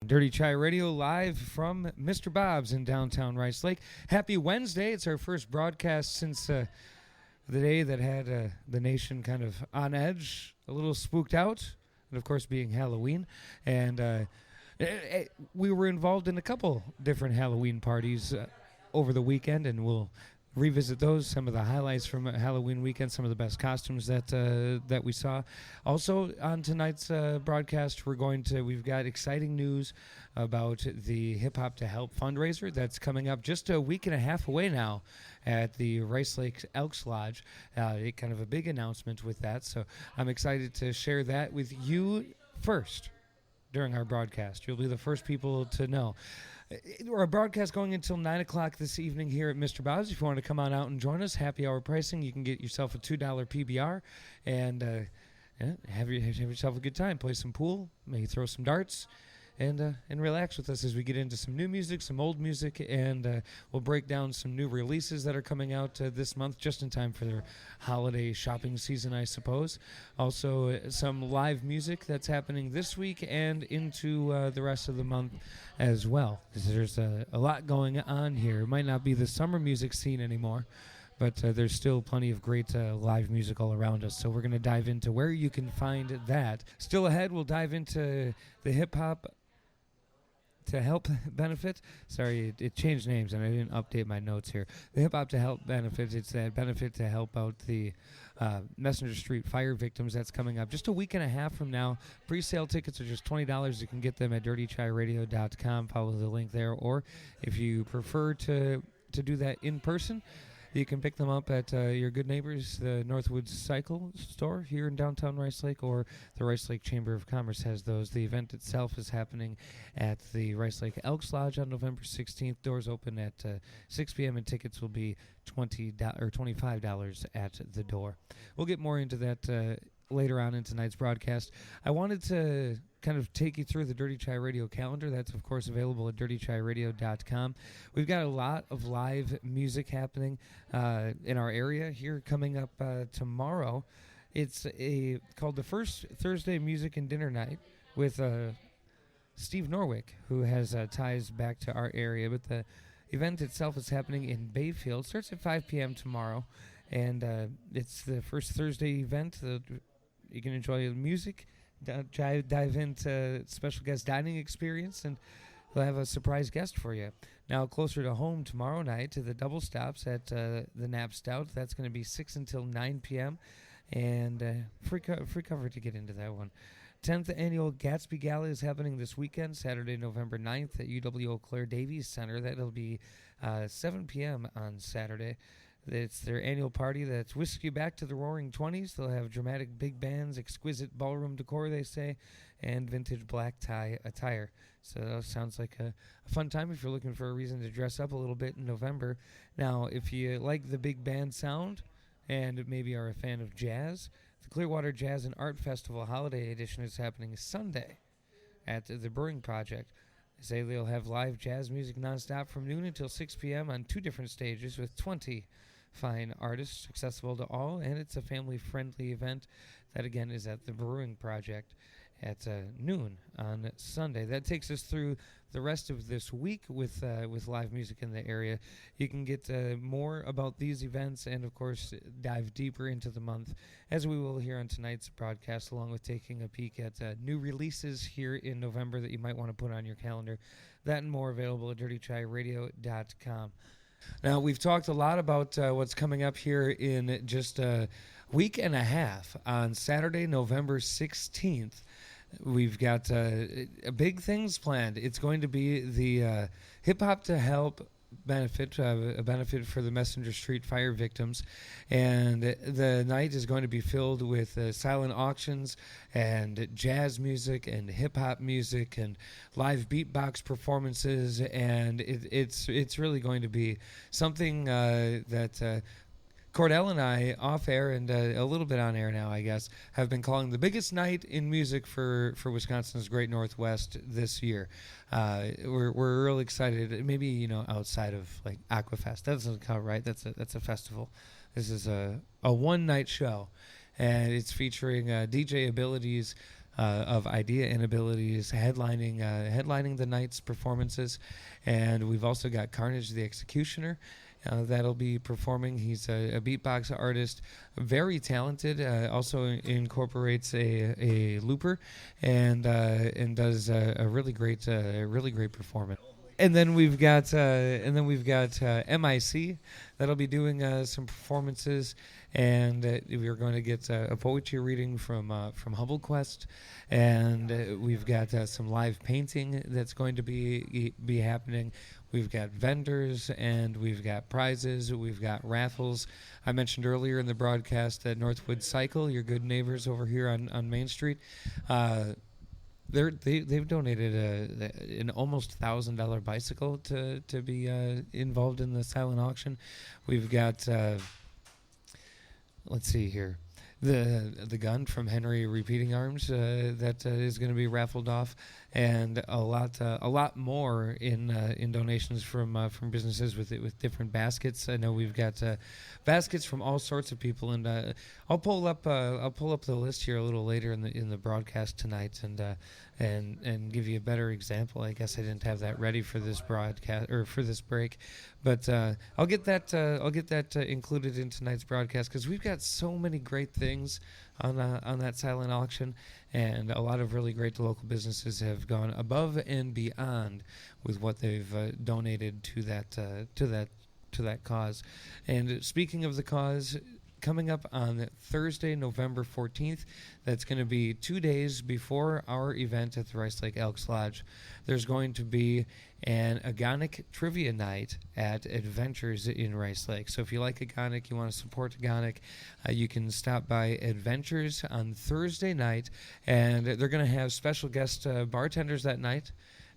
Dirty Chai Radio live from Mr. Bob's in downtown Rice Lake. Happy Wednesday. It's our first broadcast since the day that had the nation kind of on edge, a little spooked out, and of course being Halloween. And we were involved in a couple different Halloween parties over the weekend, and we'll revisit those, some of the highlights from Halloween weekend, some of the best costumes that we saw. Also on tonight's broadcast, we've got exciting news about the Hip Hop to Help fundraiser that's coming up just a week and a half away now at the Rice Lake Elks Lodge. Kind of a big announcement with that, so I'm excited to share that with you first during our broadcast. You'll be the first people to know. Our broadcast going until 9 o'clock this evening here at Mr. Bob's. If you want to come on out and join us, happy hour pricing. You can get yourself a $2 PBR and have yourself a good time. Play some pool, maybe throw some darts, and relax with us as we get into some new music, some old music, and we'll break down some new releases that are coming out this month, just in time for their holiday shopping season, I suppose. Also, some live music that's happening this week and into the rest of the month as well, because there's a lot going on here. It might not be the summer music scene anymore, but there's still plenty of great live music all around us. So we're going to dive into where you can find that. Still ahead, we'll dive into the hip-hop to Help benefit. Sorry, it changed names and I didn't update my notes here. The Hip Hop to Help benefit, it's that benefit to help out the Messenger Street fire victims. That's coming up just a week and a half from now. Pre-sale tickets are just $20. You can get them at dirtychairadio.com. Follow the link there. Or if you prefer to do that in person, you can pick them up at your good neighbors, the Northwoods Cycle Store here in downtown Rice Lake, or the Rice Lake Chamber of Commerce has those. The event itself is happening at the Rice Lake Elks Lodge on November 16th. Doors open at 6 p.m. and tickets will be $25 at the door. We'll get more into that later on in tonight's broadcast. I wanted to kind of take you through the Dirty Chai Radio calendar. That's, of course, available at dirtychairadio.com. We've got a lot of live music happening in our area here coming up tomorrow. It's called the First Thursday Music and Dinner Night with Steve Norwick, who has ties back to our area. But the event itself is happening in Bayfield. Starts at 5 p.m. tomorrow, and it's the first Thursday event. You can enjoy the music, dive into special guest dining experience, and we'll have a surprise guest for you. Now, closer to home tomorrow night to the double stops at the Nap Stout. That's going to be 6 until 9 p.m. and free cover to get into that one. 10th Annual Gatsby Gala is happening this weekend, Saturday, November 9th at UW Eau Claire Davies Center. That'll be 7 p.m. on Saturday. It's their annual party that's whisked you back to the roaring 20s. They'll have dramatic big bands, exquisite ballroom decor, they say, and vintage black tie attire. So that sounds like a fun time if you're looking for a reason to dress up a little bit in November. Now, if you like the big band sound and maybe are a fan of jazz, the Clearwater Jazz and Art Festival Holiday Edition is happening Sunday at the Brewing Project. They say they'll have live jazz music nonstop from noon until 6 p.m. on 2 different stages with 20 fine artists, accessible to all, and it's a family-friendly event that, again, is at the Brewing Project at noon on Sunday. That takes us through the rest of this week with live music in the area. You can get more about these events and, of course, dive deeper into the month, as we will here on tonight's broadcast, along with taking a peek at new releases here in November that you might want to put on your calendar. That and more available at dirtychairadio.com. Now, we've talked a lot about what's coming up here in just a week and a half. On Saturday, November 16th, we've got big things planned. It's going to be the Hip Hop to Help benefit, a benefit for the Messenger Street fire victims, and the night is going to be filled with silent auctions and jazz music and hip-hop music and live beatbox performances, and it's really going to be something that Cordell and I, off air and a little bit on air now, I guess, have been calling the biggest night in music for Wisconsin's Great Northwest this year. We're real excited. Maybe outside of like Aquafest, that doesn't count, right? That's a festival. This is a one night show, and it's featuring DJ abilities of Idea and Abilities headlining the night's performances. And we've also got Carnage the Executioner that'll be performing. He's a beatbox artist, very talented. Also incorporates a looper and does a really great performance. And then we've got MIC that'll be doing some performances, and we're going to get a poetry reading from Humble Quest, and we've got some live painting that's going to be happening. We've got vendors, and we've got prizes. We've got raffles. I mentioned earlier in the broadcast that Northwood Cycle, your good neighbors over here on Main Street, they've donated an almost $1,000 bicycle to be involved in the silent auction. We've got let's see here, the gun from Henry Repeating Arms that is going to be raffled off, and a lot more in donations from businesses with different baskets. I know we've got baskets from all sorts of people, and I'll pull up the list here a little later in the broadcast tonight, and give you a better example. I guess I didn't have that ready for this broadcast or for this break, but I'll get that included in tonight's broadcast, because we've got so many great things on that silent auction, and a lot of really great local businesses have gone above and beyond with what they've donated to that cause. And speaking of the cause, coming up on Thursday, November 14th, that's going to be 2 days before our event at the Rice Lake Elks Lodge. There's going to be an Agonic Trivia Night at Adventures in Rice Lake. So if you like Agonic, you want to support Agonic, you can stop by Adventures on Thursday night, and they're going to have special guest bartenders that night,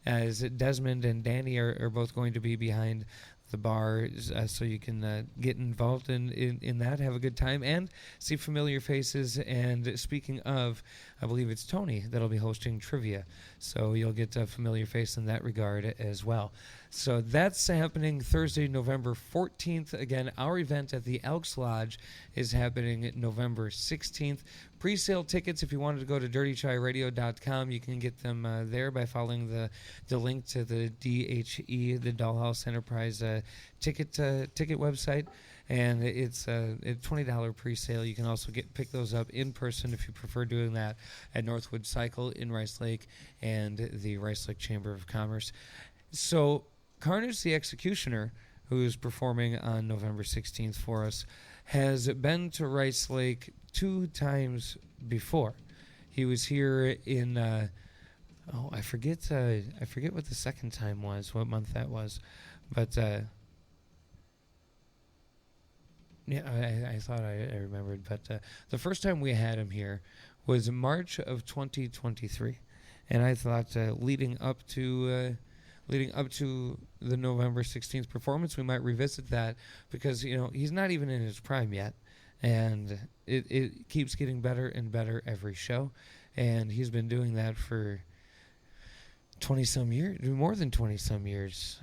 as Desmond and Danny are both going to be behind the bar, so you can get involved in that, have a good time, and see familiar faces. And speaking of, I believe it's Tony that'll be hosting trivia, so you'll get a familiar face in that regard as well. So that's happening Thursday, November 14th. Again, our event at the Elks Lodge is happening November 16th. Pre-sale tickets, if you wanted to go to dirtychiradio.com, you can get them there by following the link to the DHE, the Dollhouse Enterprise ticket website. And it's a $20 pre-sale. You can also pick those up in person if you prefer doing that at Northwood Cycle in Rice Lake and the Rice Lake Chamber of Commerce. So Carnage the Executioner, who is performing on November 16th for us, has been to Rice Lake 2 times before. He was here in I forget what the second time was, what month that was, but I thought I remembered. But the first time we had him here was March of 2023, and I thought leading up to the November 16th performance, we might revisit that, because he's not even in his prime yet, and it keeps getting better and better every show, and he's been doing that for 20-some years, more than 20-some years,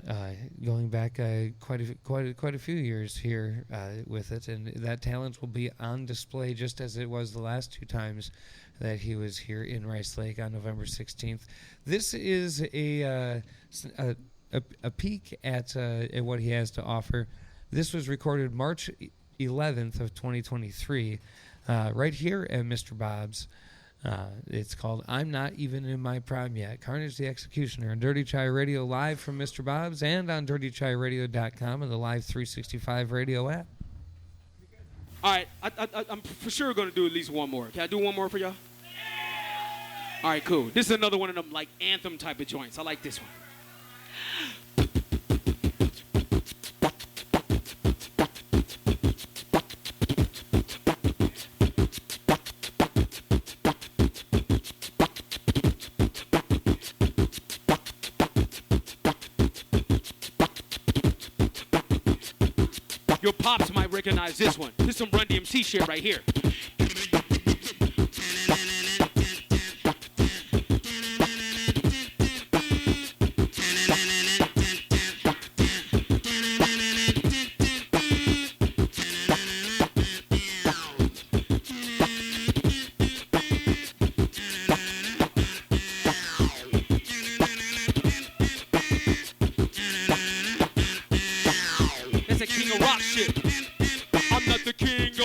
going back quite a few years here with it, and that talent will be on display just as it was the last 2 times that he was here in Rice Lake on November 16th. This is a peek at what he has to offer. This was recorded March 11th of 2023, right here at Mr. Bob's. It's called I'm Not Even in My Prime Yet. Carnage the Executioner on Dirty Chai Radio, live from Mr. Bob's and on dirtychairadio.com and the Live 365 radio app. All right, I'm for sure going to do at least one more. Can I do one more for y'all? All right, cool. This is another one of them like anthem type of joints. I like this one. Your pops might recognize this one. This is some Run DMC shit right here.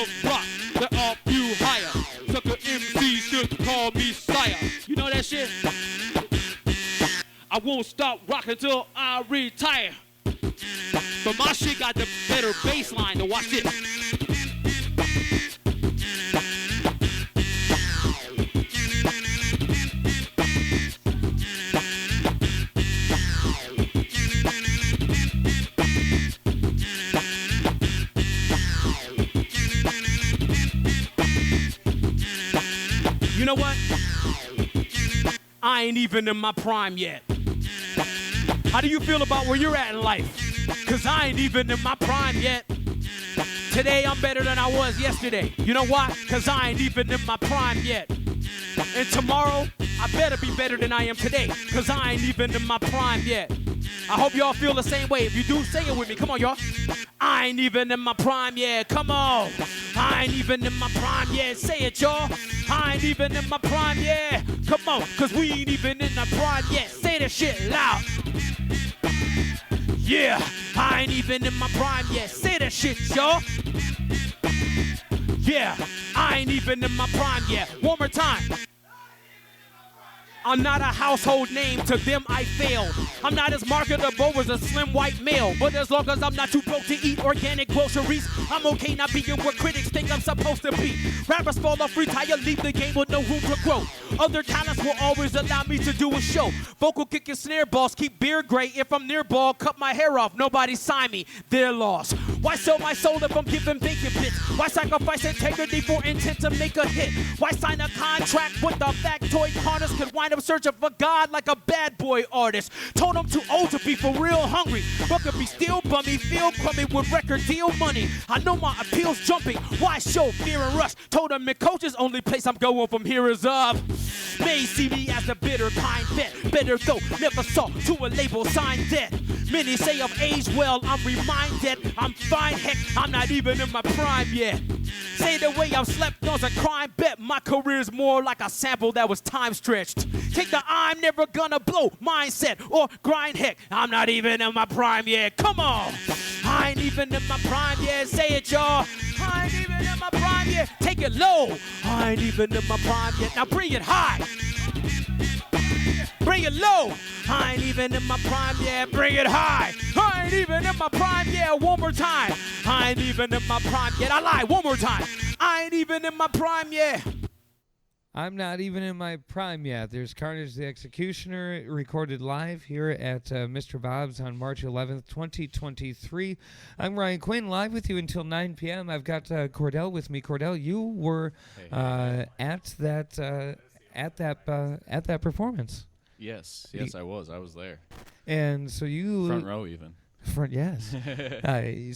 the block that all you hire. Sucker MC should call me sire. You know that shit? I won't stop rocking till I retire. But my shit got the better bass line, to watch this. You know what? I ain't even in my prime yet. How do you feel about where you're at in life? Cause I ain't even in my prime yet. Today I'm better than I was yesterday. You know why? Cause I ain't even in my prime yet. And tomorrow, I better be better than I am today. Cause I ain't even in my prime yet. I hope y'all feel the same way. If you do, say it with me. Come on, y'all. I ain't even in my prime yet. Come on. I ain't even in my prime yet. Say it, y'all. I ain't even in my prime yet. Come on, cause we ain't even in the prime yet. Say that shit loud. Yeah, I ain't even in my prime yet. Say that shit, y'all. Yeah, I ain't even in my prime yet. One more time. I'm not a household name, to them I fail. I'm not as marketable as a slim white male. But as long as I'm not too broke to eat organic groceries, I'm okay not being what critics think I'm supposed to be. Rappers fall off, retire, leave the game with no room to grow. Other talents will always allow me to do a show. Vocal kick and snare balls, keep beard gray. If I'm near ball, cut my hair off, nobody sign me, they're lost. Why sell my soul if I'm giving bacon bits? Why sacrifice integrity for intent to make a hit? Why sign a contract with a factoid harness? Could wind up searching for God like a bad boy artist. Told I'm too old to be for real hungry, but could be still bummy, feel crummy with record deal money. I know my appeal's jumping, why show fear and rush? Told him in coach's only place I'm going from here is up. May see me as a bitter kind vet, better though, never saw to a label signed dead. Many say I've aged well, I'm reminded I'm fine, heck, I'm not even in my prime yet. Say the way I've slept on's a crime bet, my career's more like a sample that was time stretched. Take the I'm never gonna blow mindset or grind, heck, I'm not even in my prime yet. Come on, I ain't even in my prime yet. Say it, y'all. I ain't even in my prime yet. Take it low. I ain't even in my prime yet. Now bring it high. Bring it low. I ain't even in my prime yet. Bring it high. I ain't even in my prime yet. One more time. I ain't even in my prime yet. I lied. One more time. I ain't even in my prime yet. I'm not even in my prime yet. There's Carnage the Executioner recorded live here at Mr. Bob's on March 11th, 2023. I'm Ryan Quinn, live with you until 9 p.m. I've got Cordell with me. Cordell, you were at that performance. Yes, I was. I was there. And so you front row even. Yes.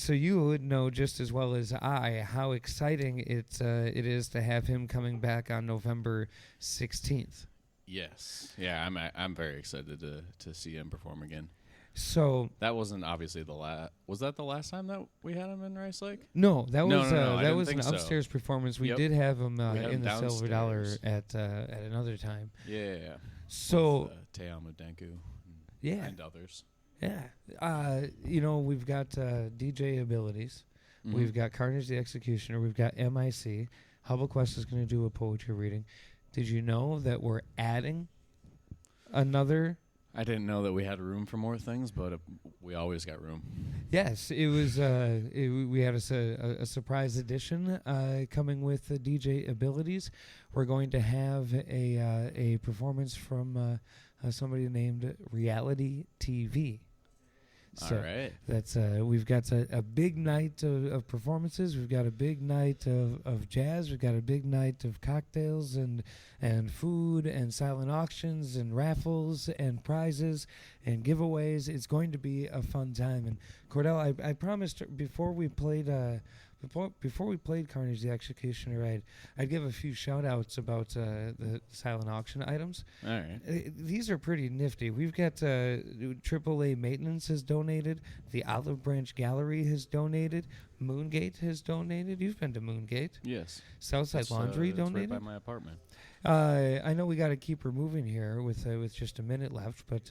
So you would know just as well as I how exciting it is to have him coming back on November 16th. Yes. Yeah, I'm very excited to see him perform again. So that wasn't obviously the last. Was that the last time that we had him in Rice Lake? No, that was that was an upstairs performance. We did have him in the Silver Dollar at another time. Yeah. So Teamu Denku. And others. Yeah. We've got DJ Abilities. Mm-hmm. We've got Carnage the Executioner. We've got MIC. Hubble Quest is going to do a poetry reading. Did you know that we're adding another? I didn't know that we had room for more things, but we always got room. Yes, it was. We had a surprise edition coming with DJ Abilities. We're going to have a performance from somebody named Reality TV. So all right. That's we've got a big night of performances. We've got a big night of jazz. We've got a big night of cocktails and food and silent auctions and raffles and prizes and giveaways. It's going to be a fun time. And Cordell, I promised before we played Carnage the Executioner, I'd give a few shout outs about the silent auction items. All right. These are pretty nifty. We've got AAA Maintenance has donated. The Olive Branch Gallery has donated. Moongate has donated. You've been to Moongate. Yes. Southside Laundry donated. Right by my apartment. I know we got to keep her moving here with just a minute left, but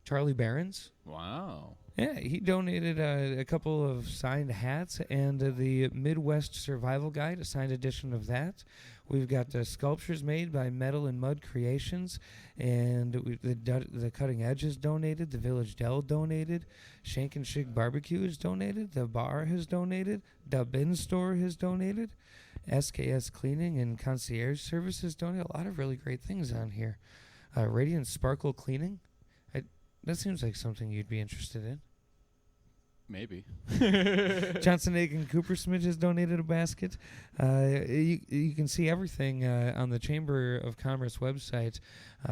Charlie Barron's. Wow. Yeah, he donated a couple of signed hats and the Midwest Survival Guide, a signed edition of that. We've got sculptures made by Metal and Mud Creations, and the Cutting Edge is donated. The Village Dell donated. Shank and Shig Barbecue is donated. The Bar has donated. The Bin Store has donated. SKS Cleaning and Concierge Service has donated. A lot of really great things on here. Radiant Sparkle Cleaning. That seems like something you'd be interested in. Maybe. Johnson Egg and Cooper Smith has donated a basket. You can see everything on the Chamber of Commerce website.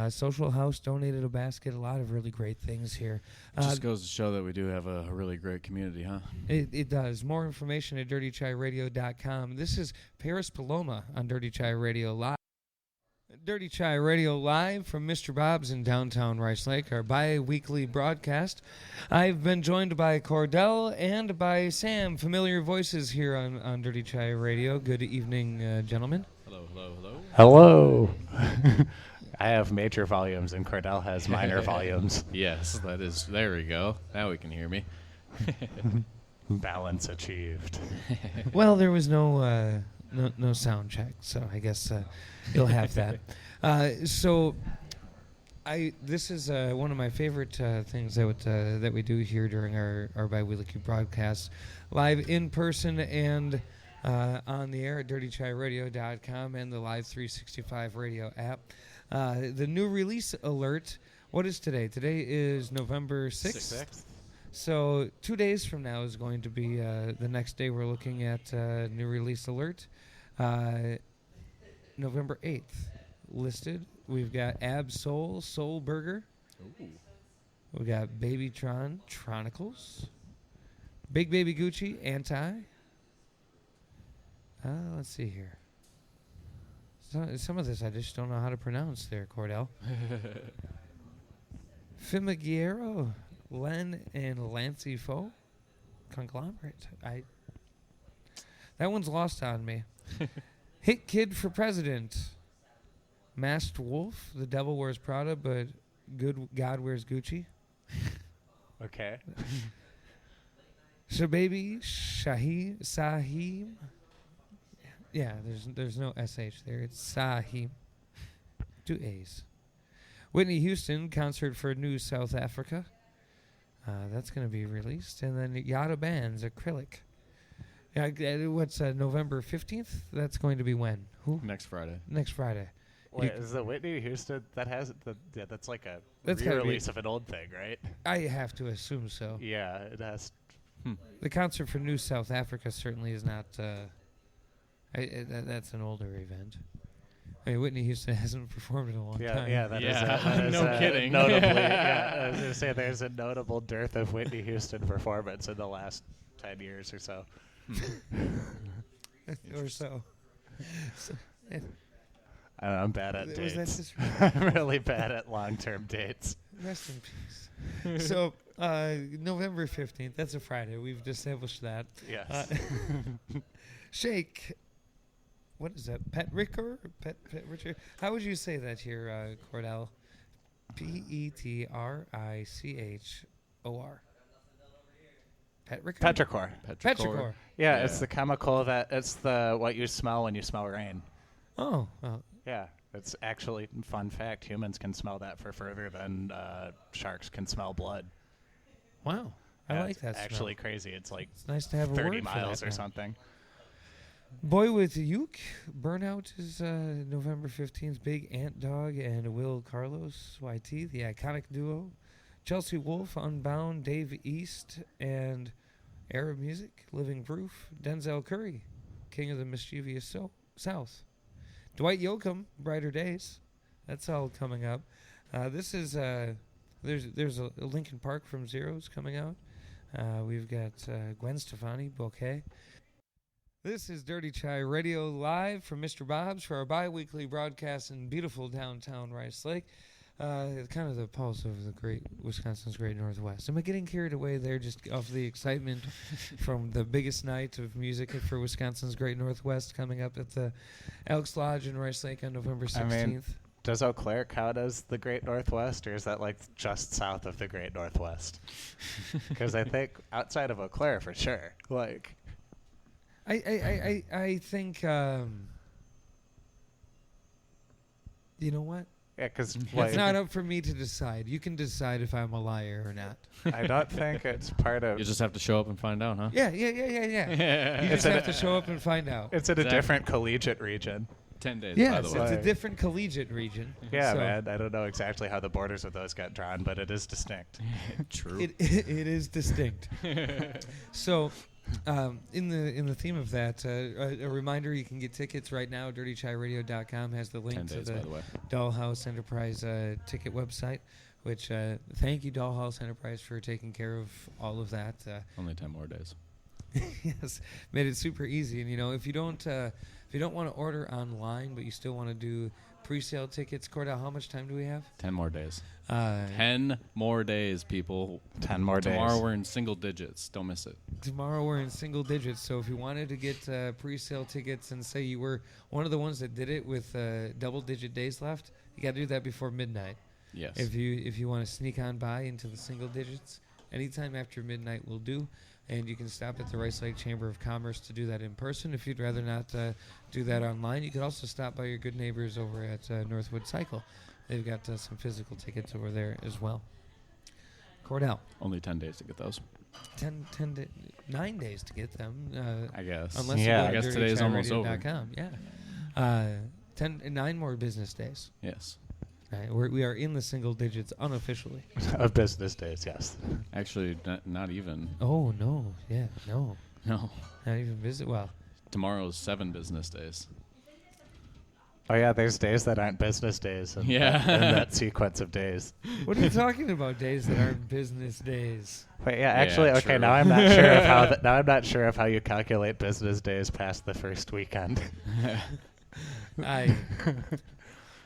Social House donated a basket. A lot of really great things here. Just goes to show that we do have a really great community, huh? It does. More information at dirtychairadio.com. This is Paris Paloma on Dirty Chai Radio Live. Dirty Chai Radio Live from Mr. Bob's in downtown Rice Lake, our bi-weekly broadcast. I've been joined by Cordell and by Sam, familiar voices here on Dirty Chai Radio. Good evening, gentlemen. Hello, hello, hello. Hello. I have major volumes and Cordell has minor volumes. Yes, that is. There we go. Now we can hear me. Balance achieved. Well, there was no sound check, so I guess you'll have that. This is one of my favorite things that we do here during our bi-weekly broadcasts, live in person and on the air at dirtychairadio.com and the Live 365 radio app. The new release alert. What is today? Today is November 6th. So 2 days from now is going to be the next day we're looking at new release alert. November 8th listed. We've got Ab Soul, Soul Burger. Ooh. We got Babytron, Tronicles. Big Baby Gucci, Anti. Let's see here. Some of this I just don't know how to pronounce there, Cordell. Fimigiero, Len and Lancey Foe. Conglomerate. That one's lost on me. Hit Kid for President. Masked Wolf, The Devil Wears Prada, but Good God Wears Gucci. Okay. Shababy Sahim. Yeah, there's no SH there. It's Sahim. 2 A's. Whitney Houston, Concert for New South Africa. That's going to be released. And then Yada Bands, Acrylic. Yeah, what's November 15th? That's going to be when? Who? Next Friday. Next Friday. Wait, is the Whitney Houston that's like a That's gotta re-release of an old thing, right? I have to assume so. Yeah, it has. The Concert for New South Africa certainly is not. That's an older event. I mean, Whitney Houston hasn't performed in a long time. Yeah, that Yeah, is no kidding. Notably, yeah, I was going to say there's a notable dearth of Whitney Houston performance in the last 10 years or so. Or so. I don't know, I'm bad at Was that dates. just I'm really bad at long-term dates. Rest in peace. So, November 15th, that's a Friday. We've established that. Yes. Shake. What is that? Pet Ricker? Pet Richard? How would you say that here, Cordell? Petricchor. Pet Ricker? Petrichor. Petrichor. Yeah, it's the chemical it's the what you smell when you smell rain. Oh, well. Yeah, it's actually, fun fact, humans can smell that for further than sharks can smell blood. Wow. I like that actually smell. crazy. It's like It's nice to have a 30 word for miles that or now. something. Boy with Uke. Burnout is November 15th. Big Ant Dog and Will Carlos, YT, the iconic duo. Chelsea Wolf, Unbound, Dave East, and Arab Music, Living Proof. Denzel Curry, King of the Mischievous South. Dwight Yoakam, Brighter Days. That's all coming up. This is there's a Linkin Park from Zeros coming out. We've got Gwen Stefani, Bouquet. This is Dirty Chai Radio live from Mr. Bob's for our bi-weekly broadcast in beautiful downtown Rice Lake. Kind of the pulse of the Wisconsin's great Northwest. Am I getting carried away there just off the excitement from the biggest night of music for Wisconsin's great Northwest coming up at the Elks Lodge in Rice Lake on November 16th? I mean, does Eau Claire count as the Great Northwest, or is that like just south of the Great Northwest? Because I think outside of Eau Claire, for sure. Like, I think you know what? yeah, because It's not up for me to decide. You can decide if I'm a liar or not. I don't think it's part of. You just have to show up and find out, huh? Yeah. You just have to show up and find out. It's in a different collegiate region. 10 days, Yes, by the it's way. a different collegiate region. Yeah, so man. I don't know exactly how the borders of those got drawn, but it is distinct. True. It is distinct. So, in the theme of that, a reminder: you can get tickets right now. DirtyChaiRadio.com has the 10 link to days, by the the way. Dollhouse Enterprise ticket website. Which thank you, Dollhouse Enterprise, for taking care of all of that. Only 10 more days. Yes, made it super easy. And if you don't want to order online, but you still want to do pre-sale tickets, Cordell, how much time do we have? 10 more days. 10 10 more days, people. 10 more days. Tomorrow we're in single digits. Don't miss it. Tomorrow we're in single digits. So if you wanted to get pre-sale tickets and say you were one of the ones that did it with double-digit days left, you got to do that before midnight. Yes. If you want to sneak on by into the single digits, anytime after midnight will do. And you can stop at the Rice Lake Chamber of Commerce to do that in person. If you'd rather not do that online, you could also stop by your good neighbors over at Northwood Cycle. They've got some physical tickets over there as well. Cordell, Only 10 days to get those. 9 days to get them. I guess. Unless Yeah. you I go guess to today's almost over. dirtychairadio.com. Yeah. 9 more business days. Yes. Right, we are in the single digits unofficially. Of business days, yes. Actually, not even. Oh, no. Yeah, no. No. Not even visit. Well, Tomorrow's 7 business days. Oh, yeah, there's days that aren't business days. In Yeah. that sequence of days. what are you talking about? Days that aren't business days. But yeah, actually, Yeah, okay, true. now I'm not sure of how now I'm not sure of how you calculate business days past the first weekend.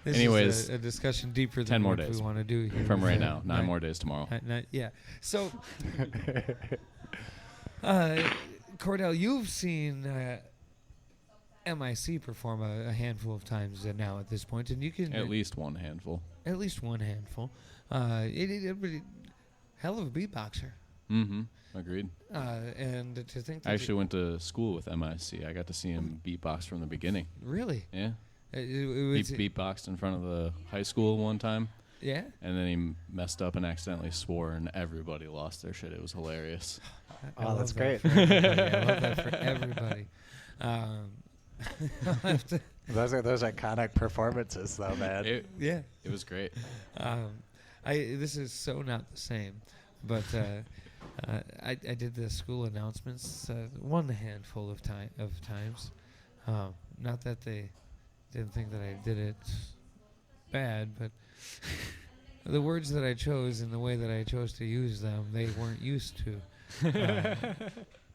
This Anyways, is a discussion deeper 10 than more what days. we want to do here. From right now. 9 more days tomorrow. Yeah. So, Cordell, you've seen MIC perform a handful of times now at this point, and you can At least one handful. At least one handful. Hell of a beatboxer. Mm-hmm. Agreed. And to think that I actually went to school with MIC. I got to see him beatbox from the beginning. really, Yeah. it He was, beatboxed in front of the high school one time, yeah. and then he messed up and accidentally swore, and everybody lost their shit. It was hilarious. I Oh, love that's that great. for everybody. I love that for everybody. I'll have to, Those are those iconic performances, though, man. yeah. It was great. This is so not the same, but I did the school announcements one handful of times. Not that they didn't think that I did it bad, but the words that I chose and the way that I chose to use them, they weren't used to.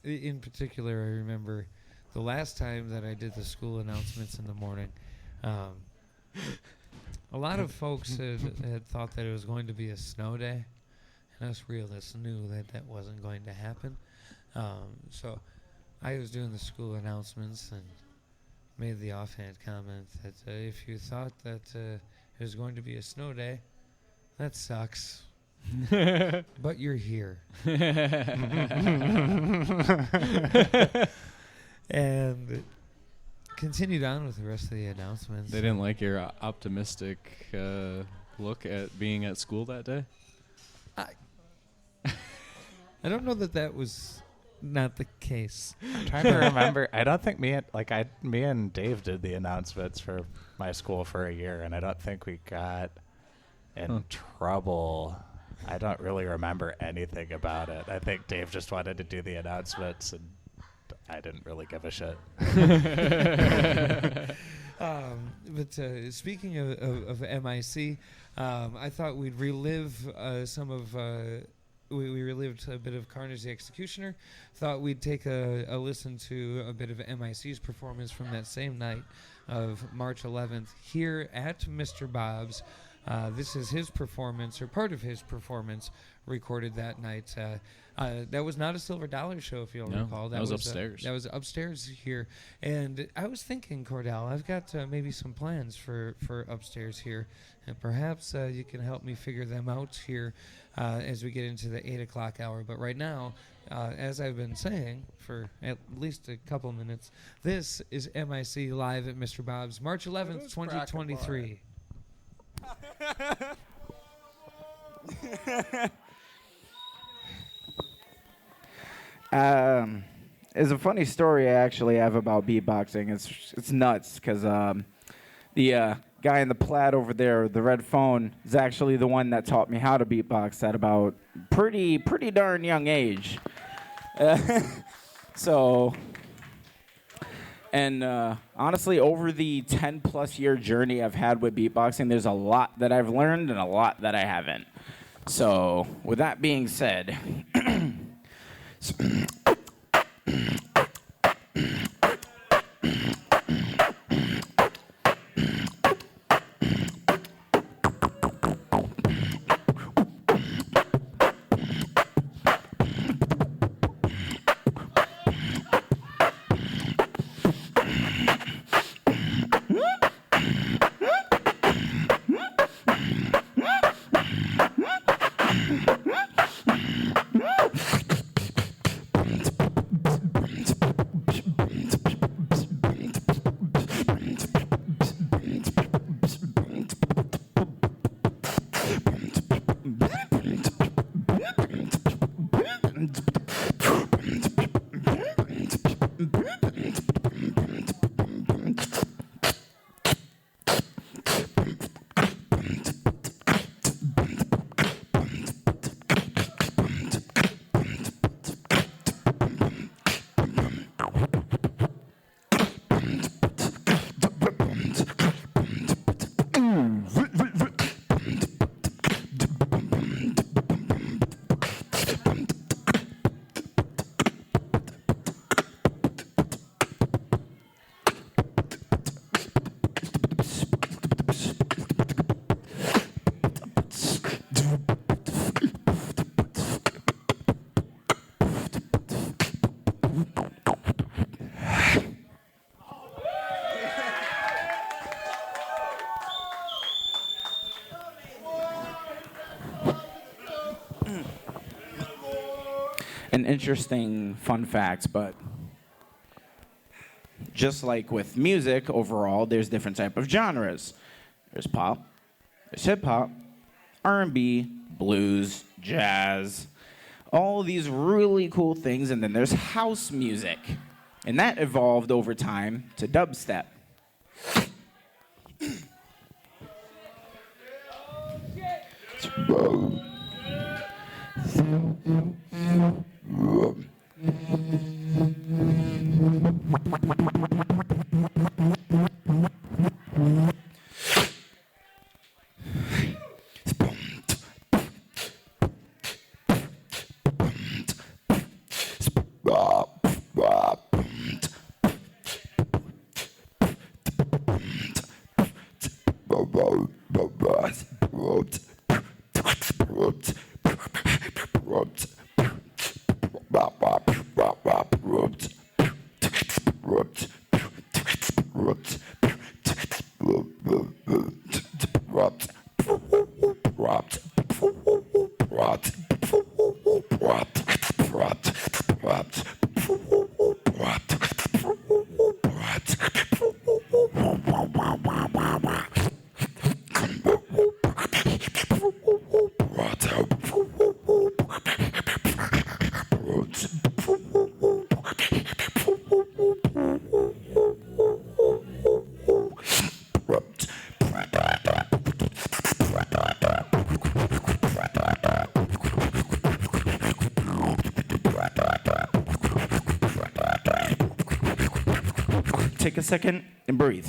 In particular, I remember the last time that I did the school announcements in the morning. A lot of folks had thought that it was going to be a snow day, and us realists knew that that wasn't going to happen. So I was doing the school announcements and made the offhand comment that if you thought that it was going to be a snow day, that sucks. But you're here. And continued on with the rest of the announcements. They didn't like your optimistic look at being at school that day? I don't know that was not the case. I'm trying to remember. I don't think me and Dave did the announcements for my school for a year, and I don't think we got in trouble. I don't really remember anything about it. I think Dave just wanted to do the announcements, and I didn't really give a shit. But speaking of MIC, I thought we'd relive some of. We relived a bit of Carnage the Executioner. Thought we'd take a listen to a bit of MIC's performance from that same night of March 11th here at Mr. Bob's. This is his performance, or part of his performance, recorded that night. That was not a Silver Dollar show, if you'll recall. That was upstairs. That was upstairs here. And I was thinking, Cordell, I've got maybe some plans for upstairs here. And perhaps you can help me figure them out here as we get into the 8 o'clock hour. But right now, as I've been saying for at least a couple minutes, this is MIC Live at Mr. Bob's, March 11th, 2023. It's a funny story I actually have about beatboxing. It's nuts because the guy in the plaid over there, the red phone, is actually the one that taught me how to beatbox at about pretty darn young age. Honestly, over the 10-plus year journey I've had with beatboxing, there's a lot that I've learned and a lot that I haven't. So, with that being said, an interesting fun fact, but just like with music overall, there's different type of genres. There's pop, there's hip hop, R&B, blues, jazz, all these really cool things, and then there's house music, and that evolved over time to dubstep. Take a second and breathe.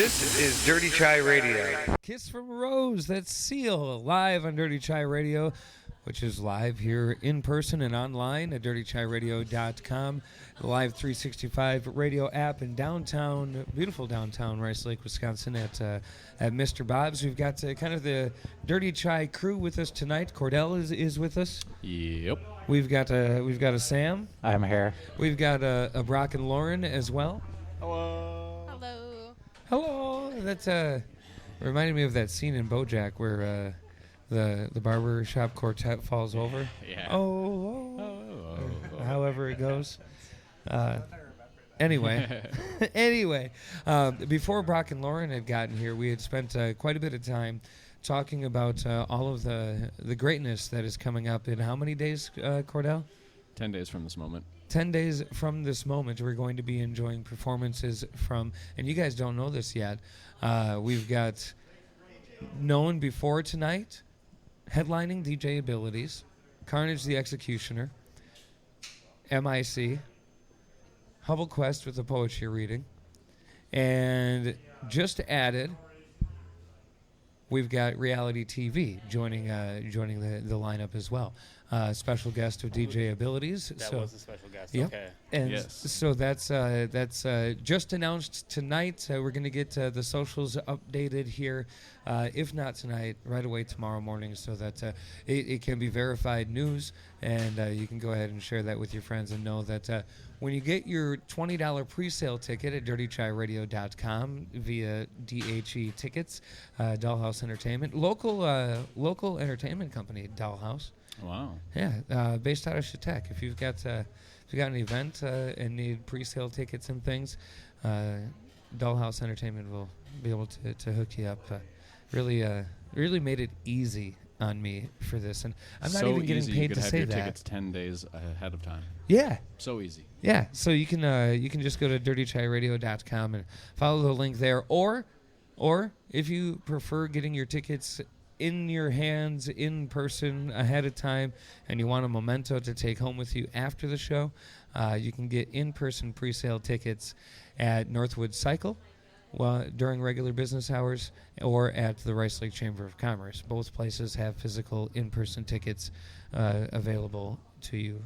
This is Dirty Chai Radio. Kiss from a Rose, that's Seal, live on Dirty Chai Radio, which is live here in person and online at dirtychairadio.com. The Live 365 radio app in downtown, beautiful downtown Rice Lake, Wisconsin at Mr. Bob's. We've got kind of the Dirty Chai crew with us tonight. Cordell is with us. Yep. We've got a Sam. I'm here. We've got a Brock and Lauren as well. Hello. Hello. That reminded me of that scene in BoJack where the barber shop quartet falls over. Yeah. However it goes. Anyway, before Brock and Lauren had gotten here, we had spent quite a bit of time talking about all of the greatness that is coming up in how many days, Cordell? 10 days from this moment. 10 days from this moment, we're going to be enjoying performances from, and you guys don't know this yet, we've got known before tonight, headlining DJ Abilities, Carnage the Executioner, MIC, Hubble Quest with the poetry reading, and just added, we've got Reality TV joining the lineup as well. Special guest of DJ Abilities. That was a special guest. Yep. Okay. And Yes. so that's just announced tonight. We're going to get the socials updated here, if not tonight, right away tomorrow morning, so that it can be verified news, and you can go ahead and share that with your friends and know that when you get your $20 pre-sale ticket at dirtychairadio.com via DHE Tickets, Dollhouse Entertainment, local entertainment company, Dollhouse. Wow. Yeah, based out of Chautauqua. If you've got an event and need pre-sale tickets and things, Dollhouse Entertainment will be able to hook you up. Really made it easy on me for this, and I'm not so even getting easy, paid you could to have say your that. tickets 10 days ahead of time. Yeah. So easy. Yeah, so you can just go to dirtychairadio.com and follow the link there, or if you prefer getting your tickets in your hands in person ahead of time and you want a memento to take home with you after the show, you can get in-person pre-sale tickets at Northwood Cycle during regular business hours or at the Rice Lake Chamber of Commerce. Both places have physical in-person tickets available to you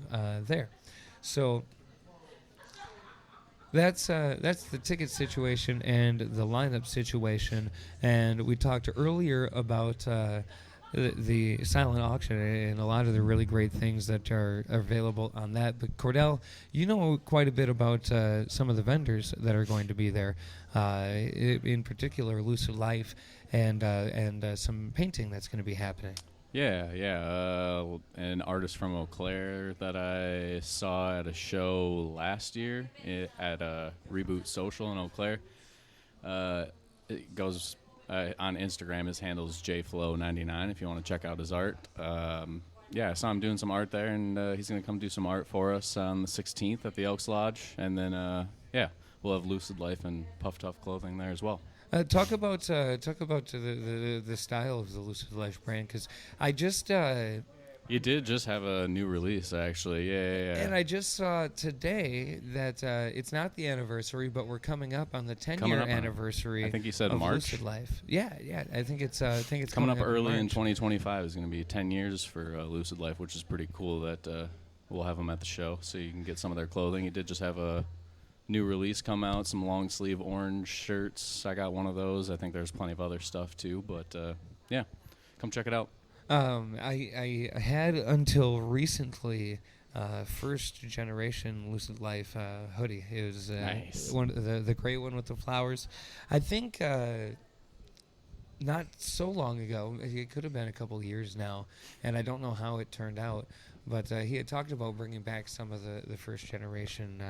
there. So that's the ticket situation and the lineup situation. And we talked earlier about the silent auction and a lot of the really great things that are available on that. But Cordell, you know quite a bit about some of the vendors that are going to be there, in particular Lucid Life and some painting that's going to be happening. Yeah. An artist from Eau Claire that I saw at a show last year at Reboot Social in Eau Claire. It goes on Instagram. His handle is jflow99 if you want to check out his art. I saw him doing some art there, and he's going to come do some art for us on the 16th at the Elks Lodge. And then, we'll have Lucid Life and Puff Tough clothing there as well. Talk about the style of the Lucid Life brand, because I just You did just have a new release, actually. Yeah. and I just saw today that it's not the anniversary, but we're coming up on the 10-year anniversary. I think you said of March. Lucid Life. Yeah. I think it's Coming up early in March. 2025 is going to be 10 years for Lucid Life, which is pretty cool that we'll have them at the show, so you can get some of their clothing. He did just have a new release come out, some long sleeve orange shirts. I got one of those. I think there's plenty of other stuff too, but come check it out. I had until recently first generation Lucid Life hoodie. It was Nice. one the gray one with the flowers. I think not so long ago. It could have been a couple years now, and I don't know how it turned out. But he had talked about bringing back some of the first generation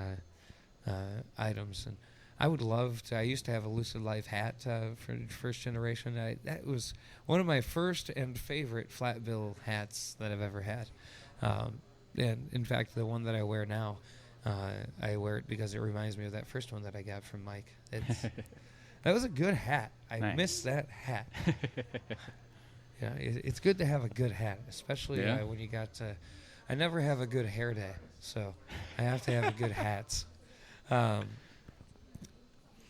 items, and I would love to. I used to have a Lucid Life hat for first generation. That was one of my first and favorite flat bill hats that I've ever had. And in fact, the one that I wear now, I wear it because it reminds me of that first one that I got from Mike. That was a good hat. I Nice. miss that hat. Yeah, it's good to have a good hat, especially when you got. I never have a good hair day, so I have to have a good hats.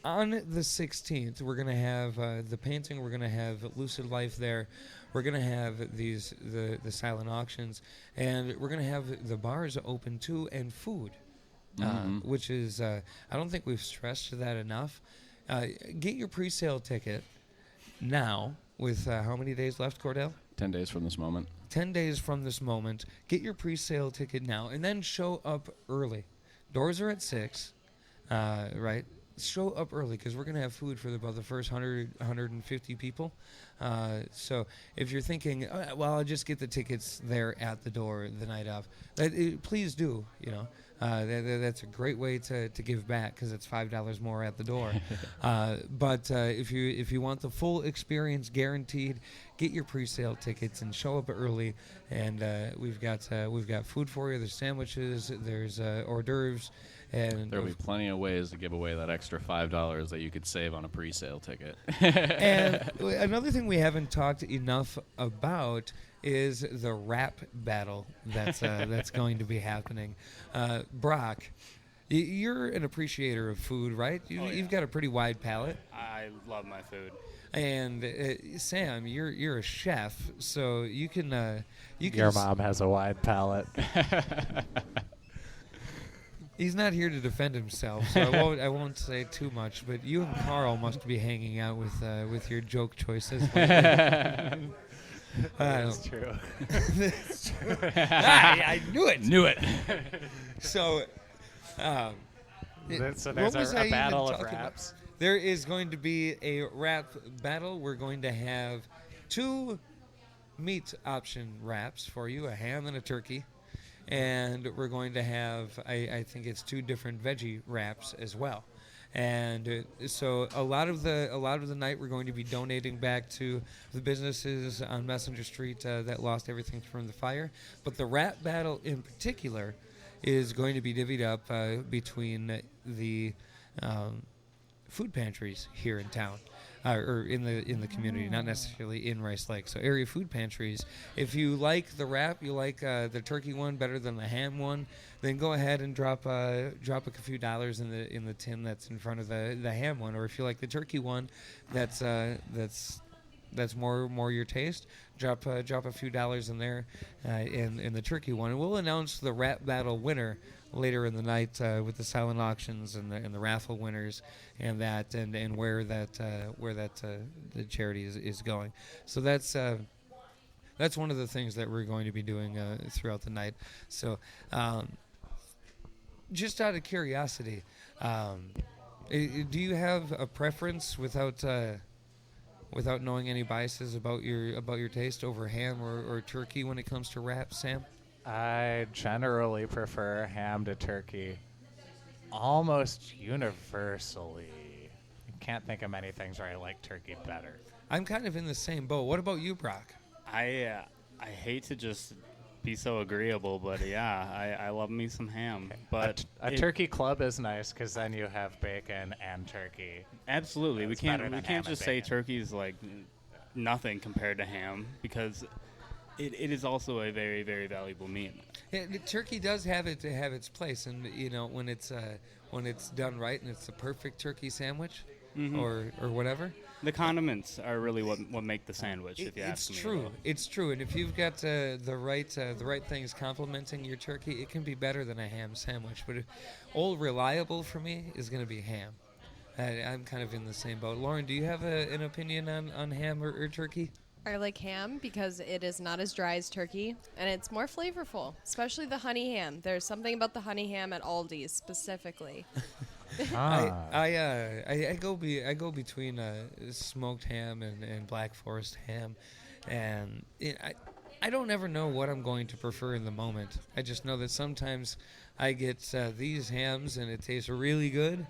on the 16th, we're going to have the painting. We're going to have Lucid Life there. We're going to have the silent auctions. And we're going to have the bars open, too, and food, which is, I don't think we've stressed that enough. Get your pre-sale ticket now with how many days left, Cordell? 10 days from this moment. 10 days from this moment. Get your pre-sale ticket now, and then show up early. Doors are at 6, right? Show up early because we're going to have food for about the first 150 people. So if you're thinking, well, I'll just get the tickets there at the door the night of, please do, you know. That's a great way to give back because it's $5 more at the door. But if you want the full experience guaranteed, get your pre-sale tickets and show up early. And we've got food for you. There's sandwiches. There's hors d'oeuvres. And there'll be plenty of ways to give away that extra $5 that you could save on a pre-sale ticket. And another thing we haven't talked enough about is the rap battle that's going to be happening. Brock, you're an appreciator of food, right? You've got a pretty wide palate. I love my food. And Sam, you're a chef, so you can. Your mom has a wide palate. He's not here to defend himself, so I won't say too much. But you and Carl must be hanging out with your joke choices. That's true. That's true. I knew it. Knew it. So, So what there's was a I battle even of talking raps. about? There is going to be a rap battle. We're going to have 2 meat option wraps for you, a ham and a turkey. And we're going to have, I think it's 2 different veggie wraps as well. And so a lot of the night we're going to be donating back to the businesses on Messenger Street that lost everything from the fire. But the rap battle in particular is going to be divvied up between the food pantries here in town. Or in the community, not necessarily in Rice Lake. So area food pantries. If you like the wrap, you like the turkey one better than the ham one, then go ahead and drop a few dollars in the tin that's in front of the ham one. Or if you like the turkey one, that's more your taste. Drop a few dollars in there in the turkey one, and we'll announce the rap battle winner later in the night with the silent auctions and the raffle winners and where the charity is going. So that's one of the things that we're going to be doing throughout the night. So just out of curiosity, do you have a preference without knowing any biases about your taste over ham or turkey when it comes to wrap, Sam? I generally prefer ham to turkey almost universally. I can't think of many things where I like turkey better. I'm kind of in the same boat. What about you, Brock? I hate to just be so agreeable, but yeah, I love me some ham. But a turkey club is nice because then you have bacon and turkey. Absolutely, we It's better can't than ham and just say bacon. turkey is like nothing compared to ham because it is also a very, very valuable meat. Turkey does have its place, and when it's done right and it's the perfect turkey sandwich, or whatever. The condiments are really what make the sandwich. If you ask me. It's true. It's true, and if you've got the right things complementing your turkey, it can be better than a ham sandwich. But old reliable for me is going to be ham. I'm kind of in the same boat. Lauren, do you have an opinion on ham or turkey? I like ham because it is not as dry as turkey, and it's more flavorful, especially the honey ham. There's something about the honey ham at Aldi's specifically. I go between smoked ham and Black Forest ham, and I don't ever know what I'm going to prefer in the moment. I just know that sometimes I get these hams and it tastes really good,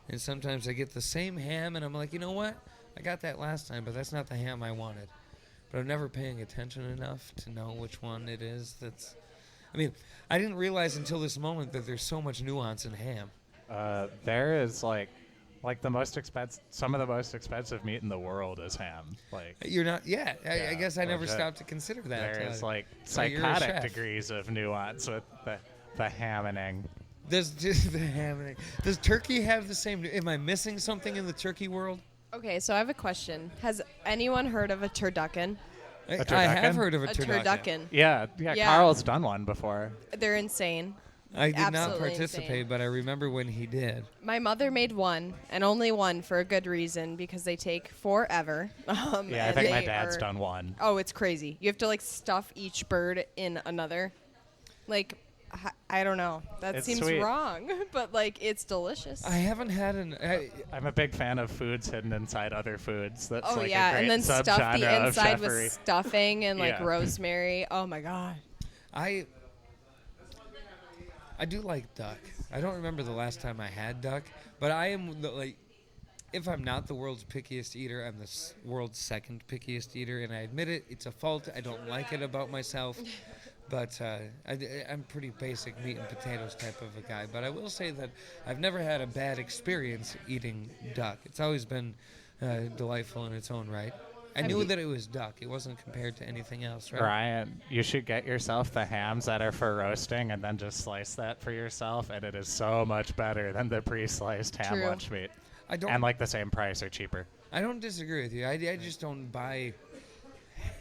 and sometimes I get the same ham and I'm like, you know what? I got that last time, but that's not the ham I wanted. But I'm never paying attention enough to know which one it is. I didn't realize until this moment that there's so much nuance in ham. There is like the most expensive. Some of the most expensive meat in the world is ham. Like You're not. Yeah, I Yeah, guess I never legit. stopped to consider that. there is like so you're a psychotic chef. degrees of nuance with the hamming. Does just the ham and egg. Does turkey have the same? Am I missing something in the turkey world? Okay, so I have a question. Has anyone heard of a turducken? I turducken? have heard of a A turducken. turducken. Yeah, Yeah. Carl's done one before. They're insane. I did not Absolutely participate, insane. but I remember when he did. My mother made one, and only one for a good reason, because they take forever. Yeah, I and think my they dad's are- done one. Oh, it's crazy. You have to like stuff each bird in another. Like, I don't know. That It's seems sweet. wrong, but like it's delicious. I haven't had an. I'm a big fan of foods hidden inside other foods. That's Oh like yeah, a great and then stuff subgenre the of inside cheffery. with stuffing and like Yeah. rosemary. Oh my god. I do like duck. I don't remember the last time I had duck, but I am like, if I'm not the world's pickiest eater, I'm the world's second pickiest eater, and I admit it. It's a fault. I don't like it about myself, but I'm pretty basic meat and potatoes type of a guy. But I will say that I've never had a bad experience eating duck. It's always been delightful in its own right. I knew that it was duck. It wasn't compared to anything else, right? Ryan, you should get yourself the hams that are for roasting and then just slice that for yourself, and it is so much better than the pre-sliced ham True. lunch meat. I don't. And like the same price or cheaper. I don't disagree with you. I just don't buy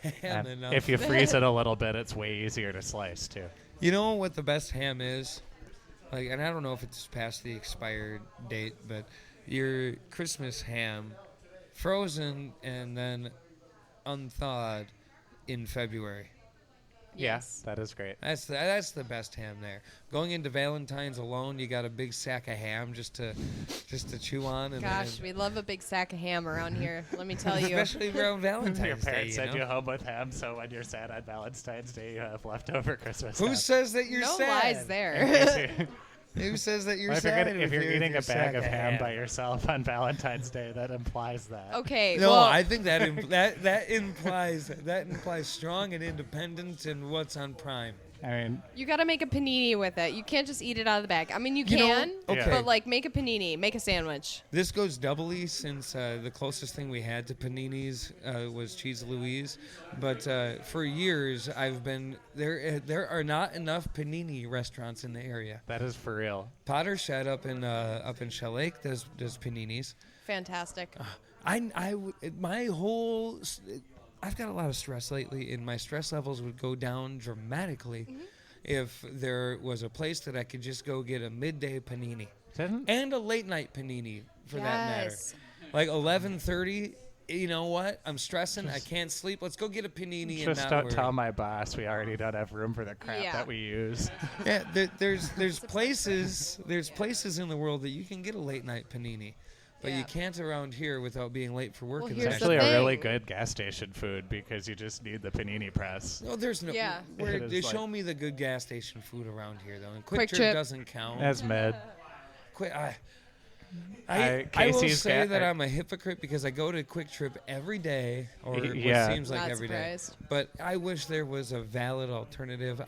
ham And enough. if you freeze it a little bit, it's way easier to slice too. You know what the best ham is? Like, and I don't know if it's past the expired date, but your Christmas ham, frozen and then unthawed in February. Yes. Yeah, that is great. That's the best ham there. Going into Valentine's alone, you got a big sack of ham just to chew on. And Gosh, then, we love a big sack of ham around here. Let me tell you. especially around Valentine's Your Day. parents send You you know? home with ham, so when you're sad on Valentine's Day, you have leftover Christmas Who ham. says that you're No sad? lies there. Who says that you're Well, sad? if you're with eating your a bag sack of ham by yourself on Valentine's Day, that implies that. Okay. No, well, I think that that implies strong and independent and what's on Prime. I mean, you got to make a panini with it. You can't just eat it out of the bag. I mean, you You know, can, okay. but like make a panini, make a sandwich. This goes doubly since the closest thing we had to paninis was Cheese Louise, but for years I've been there. There are not enough panini restaurants in the area. that is for real. Potter Shed up in Shell Lake does paninis. Fantastic. I've got a lot of stress lately, and my stress levels would go down dramatically if there was a place that I could just go get a midday panini and a late night panini for that matter. Yes. Like 11:30. You know what? I'm stressing. I can't sleep. Let's go get a panini and Just not don't worry. tell my boss we already don't have room for the crap Yeah. that we use. Yeah, there's places in the world that you can get a late night panini, but Yeah. you can't around here without being late for work. Well, in here's the the Actually, a really thing. good gas station food because you just need the panini press. No, there's no. Yeah. Where, It is they like- show me the good gas station food around here, though. And Quick Quick Trip Trip. doesn't count. That's mid. I will Casey's say got- that I'm a hypocrite because I go to Quick Trip every day, or Yeah. what seems like Not every day. surprised. But I wish there was a valid alternative.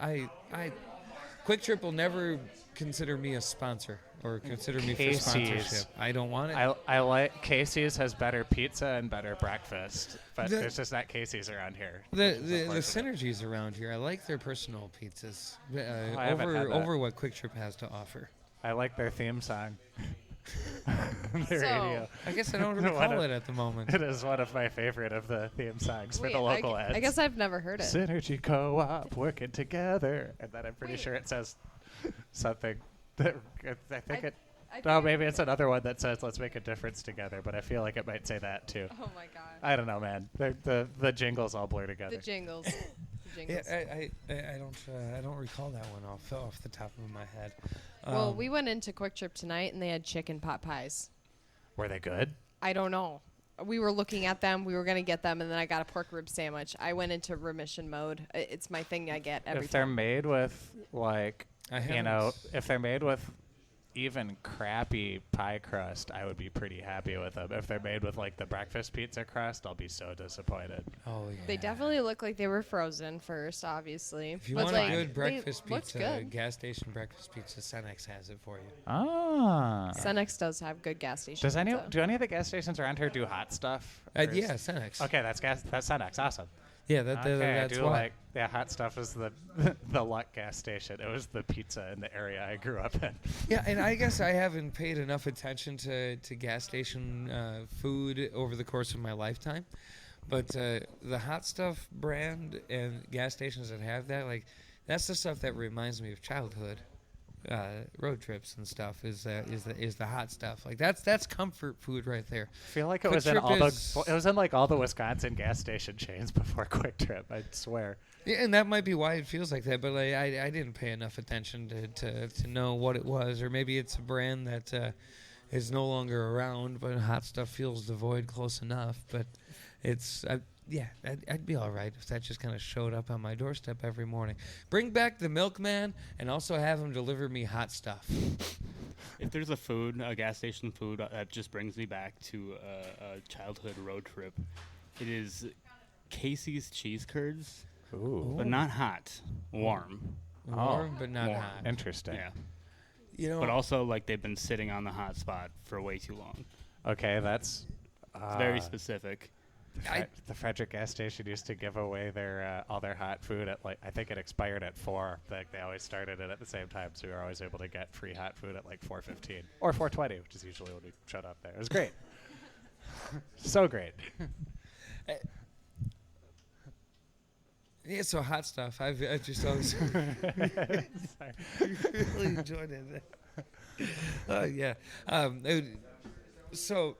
Quick Trip will never consider me a sponsor or consider me for Casey's. sponsorship. I don't want it. I like Casey's has better pizza and better breakfast, but The- there's just not Casey's around here. The unfortunate. synergies around here, I like their personal pizzas I haven't had that. over what Quick Trip has to offer. I like their theme song. The So- radio. I guess I don't What recall a- it at the moment. It is one of my favorite of the theme songs for Wait, the local ads. I guess I've never heard it. Synergy Co-op working together, and then I'm pretty Wait. sure it says something. That, I think it. I No, think- maybe it's another one that says "Let's make a difference together," but I feel like it might say that too. Oh my god. I don't know, man. The jingles all blur together. The jingles. The Yeah, jingles. I don't recall that one off the top of my head. Well, we went into Quick Trip tonight and they had chicken pot pies. Were they good? I don't know. We were looking at them. We were going to get them, and then I got a pork rib sandwich. I went into remission mode. It's my thing I get every If they're time. made with like, I you haven't know, if they're made with even crappy pie crust, I would be pretty happy with them. If they're made with like the breakfast pizza crust, I'll be so disappointed. Oh yeah. They definitely look like they were frozen first, obviously. If you But, want like, a good they breakfast looks pizza, good. gas station breakfast pizza, Cenex has it for you. Ah. Cenex does have good gas station Does pizza. do any of the gas stations around here do hot stuff? Or is- Yeah, Cenex. Okay, that's Cenex. Awesome. Yeah, Okay, that's I do why. like. Yeah, Hot Stuff is the the Luck gas station. It was the pizza in the area I grew up in. Yeah, and I guess I haven't paid enough attention to gas station food over the course of my lifetime. But the Hot Stuff brand and gas stations that have that, like, that's the stuff that reminds me of childhood. Road trips and stuff is the hot stuff. Like that's comfort food right there. I feel like it Quick was in Trip all is- it was in like all the Wisconsin gas station chains before Quick Trip. I swear. Yeah, and that might be why it feels like that. But like, I didn't pay enough attention to know what it was, or maybe it's a brand that is no longer around. But Hot Stuff fills the void close enough. But it's yeah, I'd be all right if that just kind of showed up on my doorstep every morning. Bring back the milkman and also have him deliver me hot stuff. If there's a gas station food that just brings me back to a childhood road trip, it is Casey's cheese curds, but not hot, warm. Warm, but not Warm. hot. Interesting. Yeah, You know, but also like they've been sitting on the hot spot for way too long. Okay, that's It's very specific. the Frederick gas station used to give away their all their hot food at like I think it expired at 4. Like they always started it at the same time, so we were always able to get free hot food at like 4:15 or 4:20, which is usually when we showed up there. It was great, so great. yeah, so hot stuff. I just always really enjoyed it. Yeah. So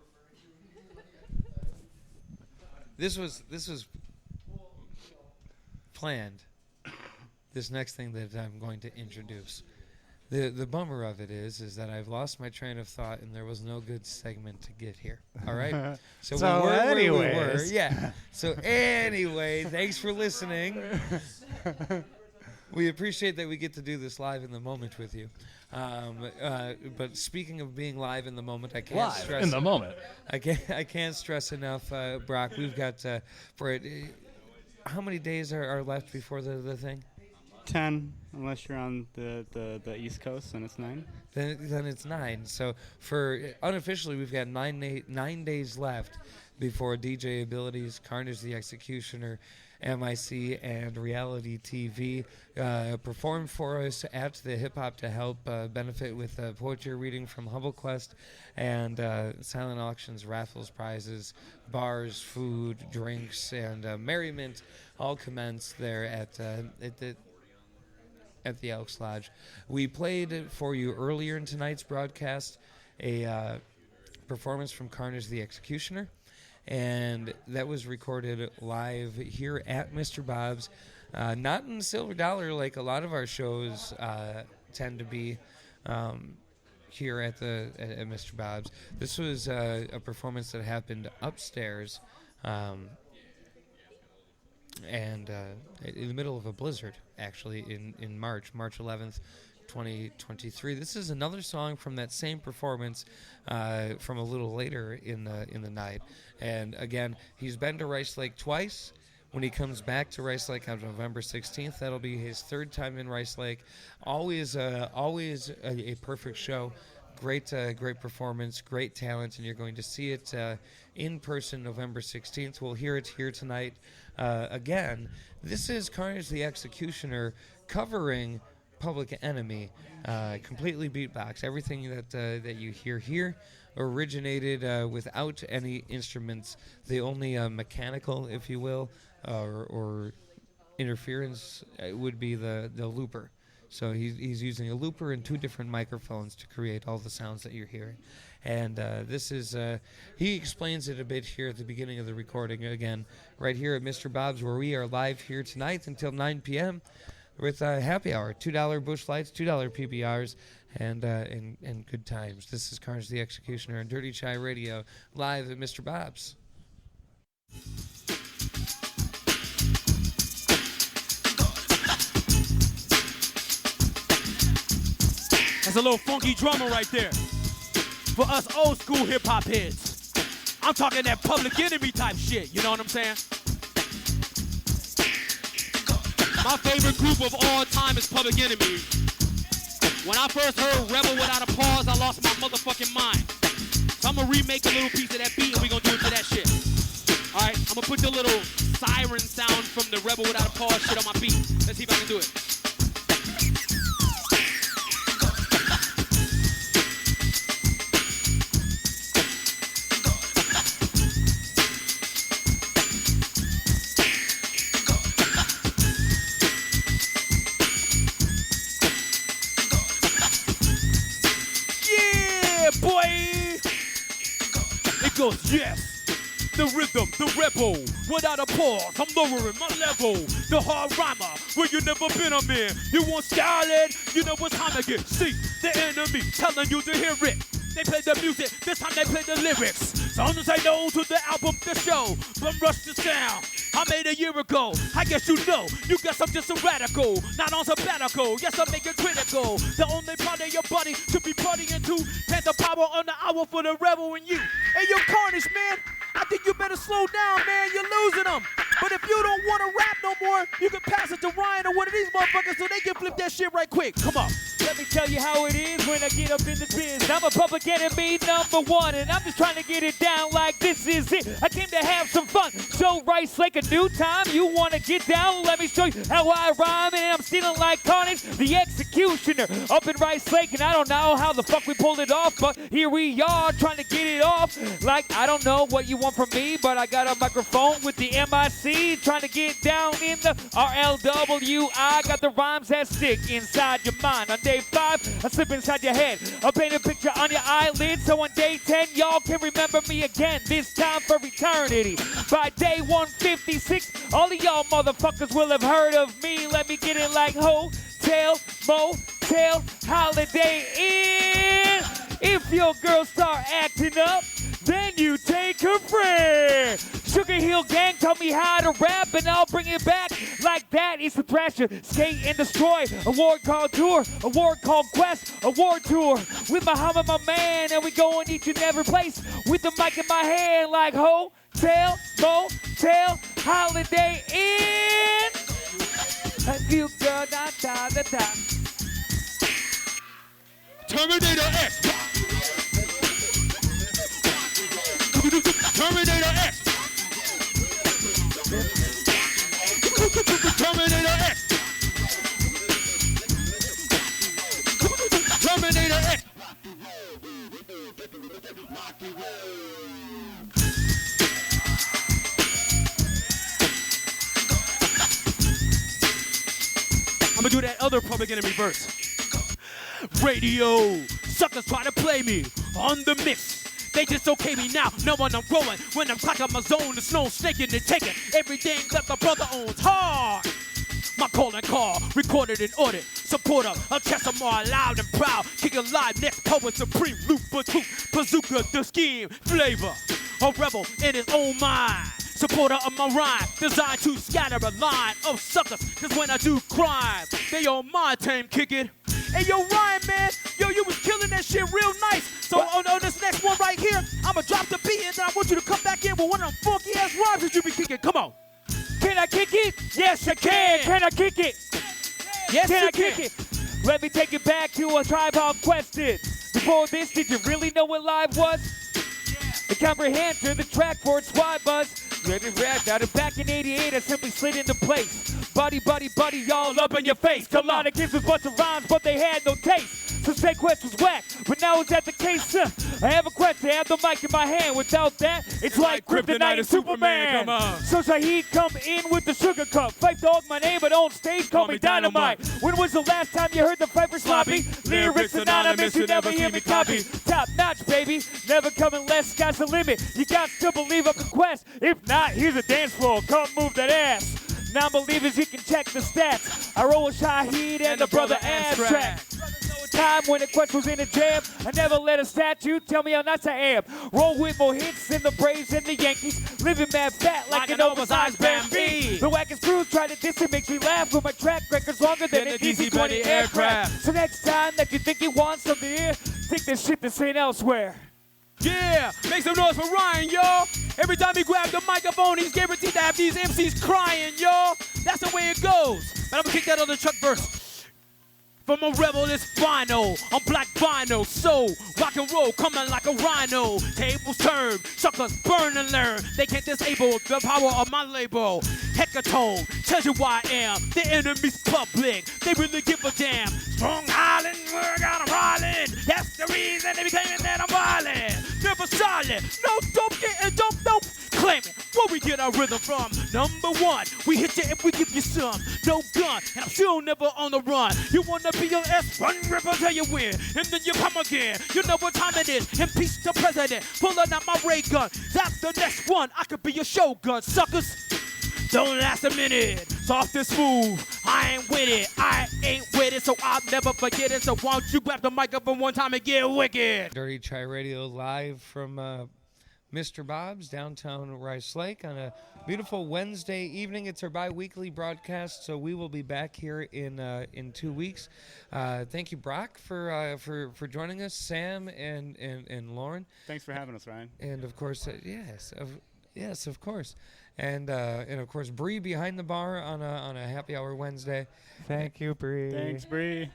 this was planned. This next thing that I'm going to introduce. The bummer of it is that I've lost my train of thought and there was no good segment to get here. All right. So we were where we were. anyways. Yeah. So anyway, thanks for listening. We appreciate that we get to do this live in the moment with you. But speaking of being live in the moment, I can't stress in the moment. I can't stress enough, Brock. We've got for it. How many days are left before the thing? 10, unless you're on the East Coast, and it's 9. Then it's 9. So for unofficially, we've got 9 days left before DJ Abilities, Carnage the Executioner, MIC, and Reality TV perform for us at the Hip Hop to Help benefit with poetry reading from Humble Quest and silent auctions, raffles, prizes, bars, food, drinks, and merriment all commence there at the Elks Lodge. We played for you earlier in tonight's broadcast a performance from Carnage the Executioner, and that was recorded live here at Mr. Bob's, not in Silver Dollar like a lot of our shows tend to be here at Mr. Bob's. This was a performance that happened upstairs and in the middle of a blizzard, actually, in March 11th, 2023. This is another song from that same performance from a little later in the night. And again, he's been to Rice Lake twice. When he comes back to Rice Lake on November 16th, that'll be his 3rd time in Rice Lake. Always a perfect show. Great performance, great talent, and you're going to see it in person November 16th. We'll hear it here tonight. Again, this is Carnage the Executioner covering Public Enemy, completely beatbox. Everything that you hear here originated without any instruments. The only mechanical, if you will, or interference would be the looper. So he's using a looper and 2 different microphones to create all the sounds that you're hearing. And this is, he explains it a bit here at the beginning of the recording, again, right here at Mr. Bob's, where we are live here tonight until 9 p.m. with happy hour, $2 Busch Lights, $2 PBRs, and good times. This is Carnage the Executioner on Dirty Chai Radio, live at Mr. Bob's. That's a little funky drummer right there. For us old school hip hop heads. I'm talking that Public Enemy type shit, you know what I'm saying? My favorite group of all time is Public Enemy. When I first heard Rebel Without a Pause, I lost my motherfucking mind. So I'm gonna remake a little piece of that beat and we gonna do it to that shit. All right, I'm gonna put the little siren sound from the Rebel Without a Pause shit on my beat. Let's see if I can do it. Yeah, boy! It goes, yes. The rhythm, the rebel, without a pause, I'm lowering my level. The hard rhymer, where you never been a man. You want style it, you know what's time to get. See, the enemy telling you to hear it. They play the music, this time they play the lyrics. Some say no to the album, the show, but rush the sound. I made a year ago, I guess you know. You guess I'm just a radical, not on sabbatical. Yes, I make it critical. The only part of your body should be partying to. Panther power on the hour for the rebel in you. Hey, yo, Carnage, man. I think you better slow down, man. You're losing them. But if you don't want to rap no more, you can pass it to Ryan or one of these motherfuckers so they can flip that shit right quick. Come on. Let me tell you how it is when I get up in the biz. I'm a public enemy #1, and I'm just trying to get it down like this is it. I came to have some fun. Show Rice Lake a new time. You want to get down? Let me show you how I rhyme, and I'm stealing like Carnage, the executioner, up in Rice Lake. And I don't know how the fuck we pulled it off, but here we are trying to get it off. Like, I don't know what you want from me, but I got a microphone with the MIC, trying to get down in the RLW. I got the rhymes that stick inside your mind. On day 5, I slip inside your head. I'll paint a picture on your eyelid, so on day 10, y'all can remember me again, this time for eternity. By day 156, all of y'all motherfuckers will have heard of me. Let me get it like hotel, motel, Holiday Inn. If your girl start acting up, then you take her friend. Sugar Hill Gang taught me how to rap, and I'll bring it back like that. It's the Thrasher, Skate and Destroy, award called Tour, award called Quest, award tour. With Muhammad, my man, and we going each and every place with the mic in my hand like hotel, motel, Holiday Inn. And you girl, da da da da. Terminator X. Terminator X. Terminator X. Terminator X. I'm gonna do that other Public Enemy verse. Radio, suckers try to play me on the mix. They just okay me now, knowing I'm growing. When I'm clocking my zone, the snow snaking and taking everything that the brother owns hard. My calling call, recorded and ordered. Supporter of Chesamar, loud and proud. Kicking live, next poet supreme. Loop, bazooka, the scheme, flavor. A rebel in his own mind. Supporter of my rhyme, designed to scatter a line of suckers. Cause when I do crime, they on my team, kick it. Hey, yo, Ryan, man, yo, you was killing that shit real nice. So on this next one right here, I'ma drop the beat and then I want you to come back in with one of them funky-ass rhymes that you be kicking. Come on. Can I kick it? Yes, I can. Can I kick it? Yes, Can you I kick it? Let me take it back to a Tribe Called Quest did. Before this, did you really know what live was? The comprehend to the track for its squad buzz. Ready, rap, out of back in 88, I simply slid into place. Buddy, y'all up in your face. Come on, it gives a bunch of rhymes, but they had no taste. So say Quest was whack, but now is that the case? I have a quest to have the mic in my hand. Without that, it's like Kryptonite and Superman. Come on. So Shaheed come in with the sugar cup. Fight dog my name, but on stage call me Dynamite. When was the last time you heard the Piper sloppy? Lyrics anonymous, you never hear me copy. Top notch, baby, never coming less. Sky's the limit. You got to believe I can quest. If not, here's a dance floor. Come move that ass. Non-believers, you can check the stats. I roll with Shaheed and the brother Abstract. Time when the Quest was in a jam, I never let a statue tell me how nice I am. Roll with more hits than the Braves and the Yankees. Living mad fat like an oversized Bambi. The wackest crews try to diss it, makes me laugh. But my track record's longer than an DC-20 aircraft. So next time that you think you want something here, take this shit that's ain't elsewhere. Yeah, make some noise for Ryan, y'all. Every time he grabs the microphone, he's guaranteed to have these MCs crying, y'all. That's the way it goes. But I'm gonna kick that other Chuck verse. From a rebel is final, I'm black vinyl, so rock and roll coming like a rhino. Tables turn, suckers burn and learn. They can't disable the power of my label. Hecatone, tells you why I am. The enemy's public, they really give a damn. Strong Island, we're got 'em rolling. That's the reason they be claiming that I'm violent. Never silent, no dope getting dope, nope. Claim it, where we get our rhythm from. Number one, we hit you if we give you some. No gun, and I'm still never on the run. You wanna be your S1 ripper till you win, and then you come again. You know what time it is. Impeach the president, pulling out my ray gun. That's the next one. I could be your shogun, suckers. Don't last a minute. Soft and smooth. I ain't with it. I ain't with it, so I'll never forget it. So why don't you grab the microphone one time and get wicked? Dirty Chai Radio live from Mr. Bob's downtown Rice Lake on a beautiful Wednesday evening. It's our bi-weekly broadcast, so we will be back here in 2 weeks. Thank you, Brock, for joining us, Sam and Lauren. Thanks for having us, Ryan. And of course, yes, of course, and of course, Bree behind the bar on a happy hour Wednesday. Thank you, Bree. Thanks, Bree.